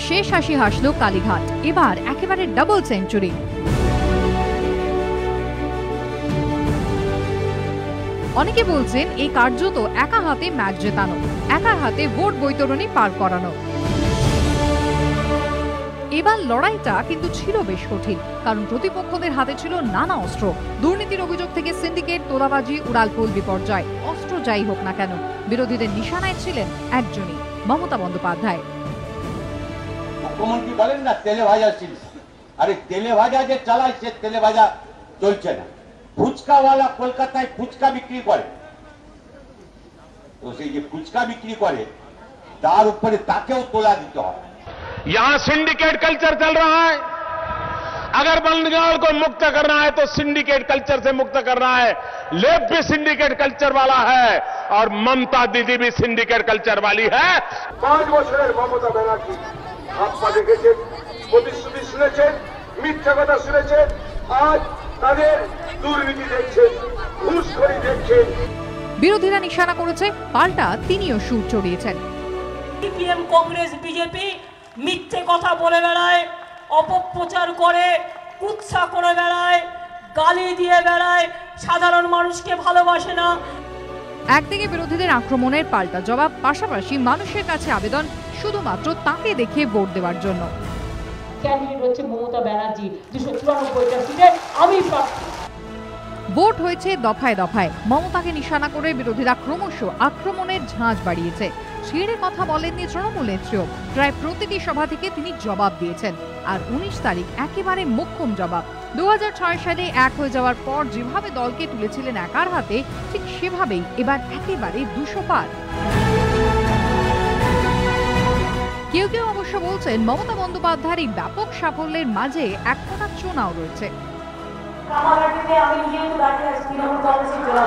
শেষ হাসি হাসল কালীঘাট, এবার একেবারে ডাবল সেঞ্চুরি। অনেকে বলছেন এই কার্যত একা হাতে ম্যাচ জেতানো, একার হাতে ভোট বৈতরণী পার করানো। এবার লড়াইটা কিন্তু ছিল বেশ কঠিন, কারণ প্রতিপক্ষদের হাতে ছিল নানা অস্ত্র। দুর্নীতির অভিযোগ থেকে সিন্ডিকেট, তোলাবাজি, উড়ালপুল বিপর্যয়, অস্ত্র যাই হোক না কেন, বিরোধীদের নিশানায় ছিলেন একজনই, মমতা বন্দ্যোপাধ্যায়। মুখ্যমন্ত্রী বলেন না তেলে ভাজা শিল্প, আরে তেলে ভাজা যে চালায় সে তেলে ভাজা চলছে না। ফুচকাওয়ালা কলকাতায় ফুচকা বিক্রি করে, তো সেই যে ফুচকা বিক্রি করে তার উপরে তাকেও তোলা দিতে হয়। यहां सिंडिकेट कल्चर चल रहा है। अगर बंगाल को मुक्त करना है तो सिंडिकेट कल्चर से मुक्त करना है। लेफ्ट भी सिंडिकेट कल्चर वाला है और ममता दीदी भी सिंडिकेट कल्चर वाली है। 5 বছরের মমতা ব্যানার্জি হাত পা দেখেছেন, প্রতিশ্রুতি শুনেছেন, মিথ্যা কথা শুনেছেন, আজ তাদের দুর্নীতি দেখছেন, ঘুষখোরি দেখছেন। বিরোধীরা নিশানা করেছে, পাল্টা তিনিও সুর চড়িয়েছেন। সিপিএম, কংগ্রেস, বিজেপি মিথ্যে কথা বলে বেড়ায়, অপপ্রচার করে, কুৎসা করে বেড়ায়, গালি দিয়ে বেড়ায়, সাধারণ মানুষকে ভালোবাসে না। একদিকে বিরোধীদের আক্রমণের পাল্টা জবাব, পাশাপাশি মানুষের কাছে আবেদন শুধুমাত্র তাকে দেখে ভোট দেওয়ার জন্য। ক্যান্ডিডেট হচ্ছে মমতা ব্যানার্জি, 294টা সিটে আমি প্রার্থী। ভোট হয়েছে দফায় দফায়, মমতাকে নিশানা করে বিরোধীরা ক্রমশ আক্রমণের ঝাঁজ বাড়িয়েছে। ছেড়ে কথা বলেননি তৃণমূল নেত্রীও, প্রায় প্রতিটি সভা থেকে তিনি জবাব দিয়েছেন। আর 19 তারিখ একেবারে মোক্ষম জবাব। 2006 সালে এক হয়ে যাওয়ার পর যেভাবে দলকে তুলেছিলেন একার হাতে, ঠিক সেভাবেই এবার একেবারে 200 পার। কেউ কেউ অবশ্য বলছেন মমতা বন্দ্যোপাধ্যায়ের এই ব্যাপক সাফল্যের মাঝে এক ফোঁটা চোনাও রয়েছে। কামারহাটিতে আমি যেহেতু দাঁড়িয়ে আছি তৃণমূল কংগ্রেসের জেলা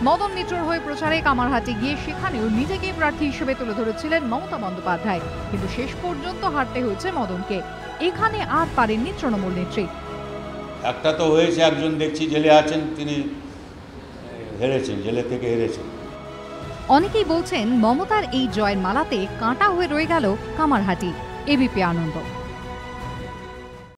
মদন মিত্রর হয়ে প্রচারে কামারহাটে গিয়ে সেখানেও নিজেকে প্রার্থী হিসেবে তুলে ধরেছিলেন মমতা বন্দ্যোপাধ্যায়, কিন্তু শেষ পর্যন্ত হারতে হয়েছে মদনকে। এখানে আর পারেননি তৃণমূল নেত্রী। একটা তো হয়েছে, একজন দেখছি জেলে আছেন, তিনি হেরেছেন, জেলে থেকে হেরেছেন। অনেকেই বলছেন মমতার এই জয়ের মালাতে কাঁটা হয়ে রয়ে গেল কামারহাটি। এবিপি আনন্দ।